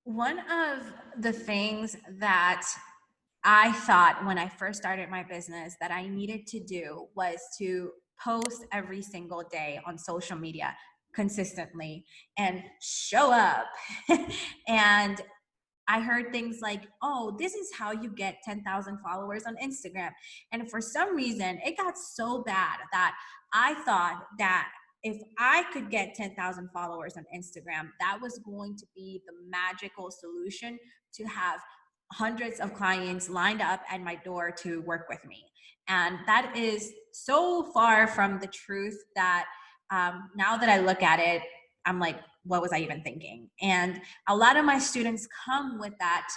One of the things that I thought when I first started my business that I needed to do was to post every single day on social media consistently and show up. And I heard things like, oh, this is how you get 10,000 followers on Instagram. And for some reason, it got so bad that I thought that if I could get 10,000 followers on Instagram, that was going to be the magical solution to have hundreds of clients lined up at my door to work with me. And that is so far from the truth that now that I look at it, I'm like, what was I even thinking? And a lot of my students come with that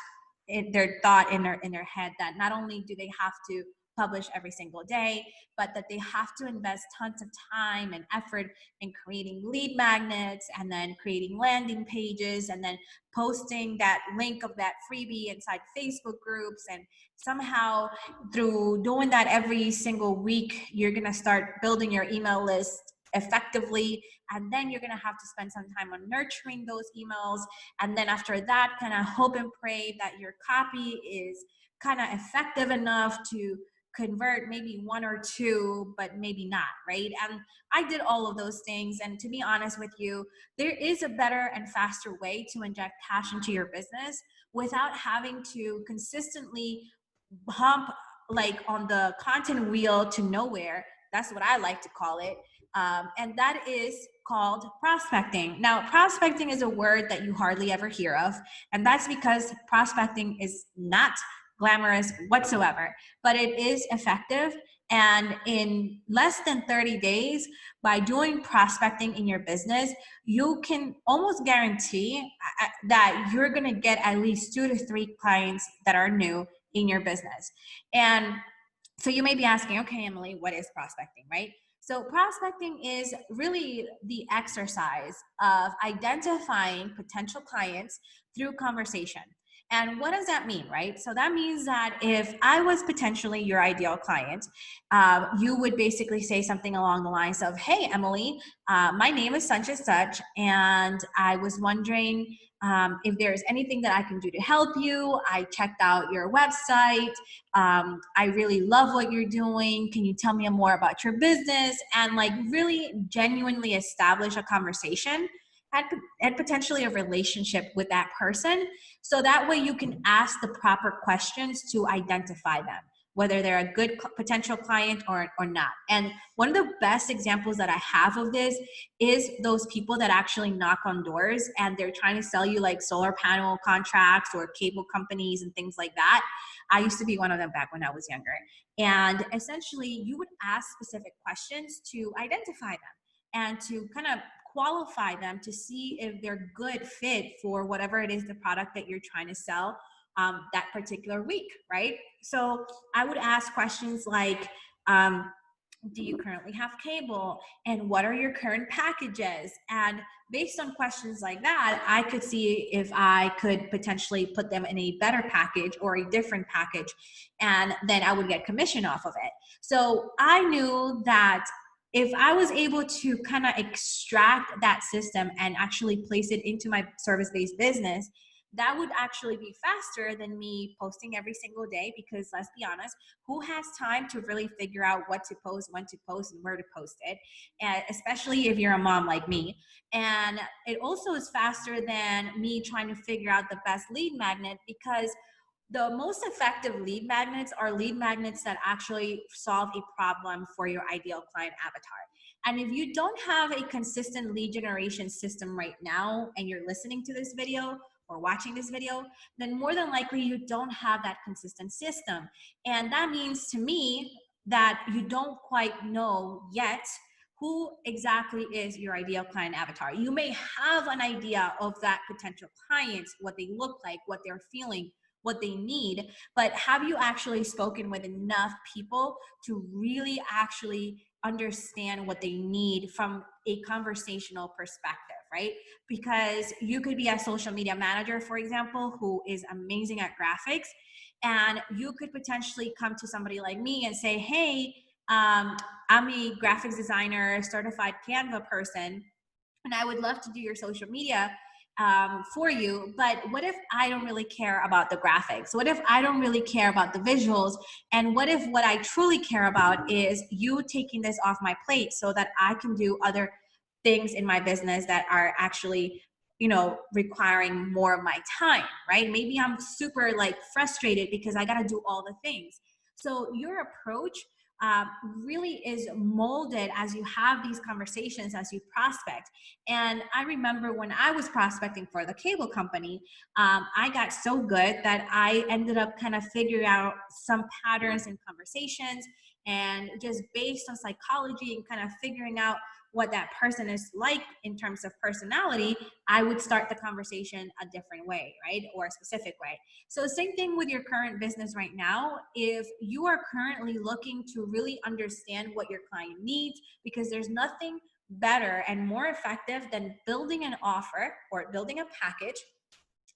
their thought in their head that not only do they have to publish every single day, but that they have to invest tons of time and effort in creating lead magnets and then creating landing pages and then posting that link of that freebie inside Facebook groups. And somehow through doing that every single week, you're going to start building your email list effectively, and then you're going to have to spend some time on nurturing those emails, and then after that kind of hope and pray that your copy is kind of effective enough to convert maybe one or two, but maybe not, right? And I did all of those things, and to be honest with you, there is a better and faster way to inject cash into your business without having to consistently hump like on the content wheel to nowhere. That's what I like to call it. And that is called prospecting. Now, prospecting is a word that you hardly ever hear of, and that's because prospecting is not glamorous whatsoever, but it is effective. And in less than 30 days, by doing prospecting in your business, you can almost guarantee that you're going to get at least 2 to 3 clients that are new in your business. And so you may be asking, okay, Emily, what is prospecting, right? So prospecting is really the exercise of identifying potential clients through conversation. And what does that mean, right? So that means that if I was potentially your ideal client, you would basically say something along the lines of, hey, Emily, my name is such and such, and I was wondering if there's anything that I can do to help you. I checked out your website. I really love what you're doing. Can you tell me more about your business? And like really genuinely establish a conversation and, and potentially a relationship with that person. So that way you can ask the proper questions to identify them, whether they're a good potential client or not. And one of the best examples that I have of this is those people that actually knock on doors and they're trying to sell you like solar panel contracts or cable companies and things like that. I used to be one of them back when I was younger. And essentially, you would ask specific questions to identify them and to kind of qualify them to see if they're good fit for whatever it is the product that you're trying to sell that particular week, right? So I would ask questions like, do you currently have cable? And what are your current packages? And based on questions like that, I could see if I could potentially put them in a better package or a different package. And then I would get commission off of it. So I knew that if I was able to kind of extract that system and actually place it into my service based business, that would actually be faster than me posting every single day. Because let's be honest, who has time to really figure out what to post, when to post, and where to post it? And especially if you're a mom like me. And it also is faster than me trying to figure out the best lead magnet, because the most effective lead magnets are lead magnets that actually solve a problem for your ideal client avatar. And if you don't have a consistent lead generation system right now and you're listening to this video or watching this video, then more than likely you don't have that consistent system. And that means to me that you don't quite know yet who exactly is your ideal client avatar. You may have an idea of that potential client, what they look like, what they're feeling, what they need, but have you actually spoken with enough people to really actually understand what they need from a conversational perspective, right? Because you could be a social media manager, for example, who is amazing at graphics, and you could potentially come to somebody like me and say, hey, I'm a graphics designer, certified Canva person, and I would love to do your social media. for you, but what if I don't really care about the graphics? What if I don't really care about the visuals? And what if what I truly care about is you taking this off my plate so that I can do other things in my business that are actually, requiring more of my time, right? Maybe I'm super like frustrated because I got to do all the things. So your approach really is molded as you have these conversations, as you prospect. And I remember when I was prospecting for the cable company, I got so good that I ended up kind of figuring out some patterns in conversations, and just based on psychology and kind of figuring out what that person is like in terms of personality, I would start the conversation a different way, right? Or a specific way. So, same thing with your current business right now. If you are currently looking to really understand what your client needs, because there's nothing better and more effective than building an offer or building a package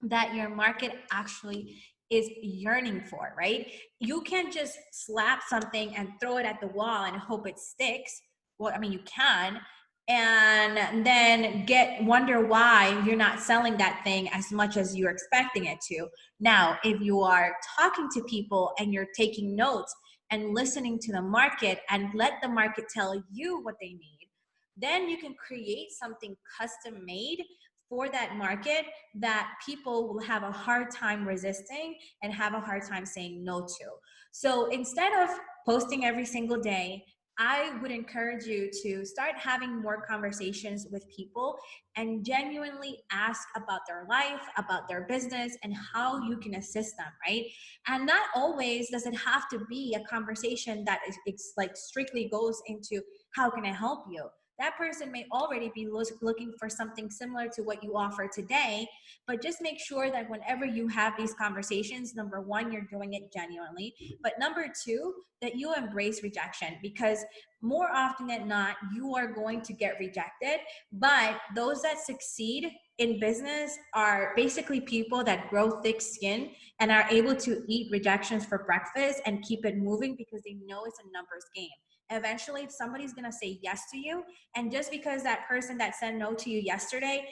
that your market actually is yearning for, right? You can't just slap something and throw it at the wall and hope it sticks. Well, I mean, you can, and then wonder why you're not selling that thing as much as you're expecting it to. Now, if you are talking to people and you're taking notes and listening to the market and let the market tell you what they need, then you can create something custom made for that market that people will have a hard time resisting and have a hard time saying no to. So instead of posting every single day, I would encourage you to start having more conversations with people and genuinely ask about their life, about their business, and how you can assist them, right? And not always does it have to be a conversation that it's like strictly goes into how can I help you. That person may already be looking for something similar to what you offer today, but just make sure that whenever you have these conversations, number one, you're doing it genuinely, but number two, that you embrace rejection, because more often than not, you are going to get rejected. But those that succeed in business are basically people that grow thick skin and are able to eat rejections for breakfast and keep it moving because they know it's a numbers game. Eventually, somebody's going to say yes to you. And just because that person that said no to you yesterday,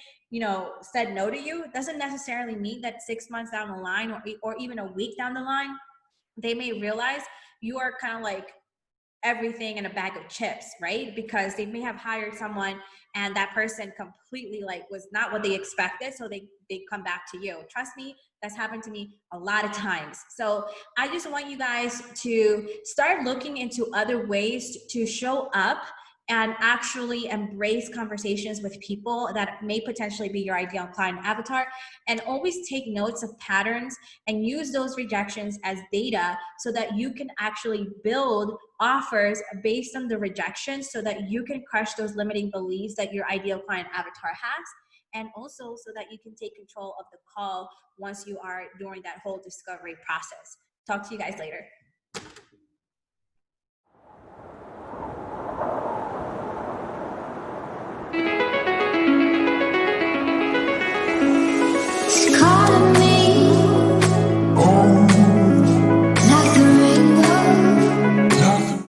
said no to you, doesn't necessarily mean that 6 months down the line, or even a week down the line, they may realize you are kind of like everything in a bag of chips, right? Because they may have hired someone and that person completely like was not what they expected, so they come back to you. Trust me, that's happened to me a lot of times. So I just want you guys to start looking into other ways to show up and actually embrace conversations with people that may potentially be your ideal client avatar, and always take notes of patterns and use those rejections as data so that you can actually build offers based on the rejections so that you can crush those limiting beliefs that your ideal client avatar has, and also so that you can take control of the call once you are during that whole discovery process. Talk to you guys later.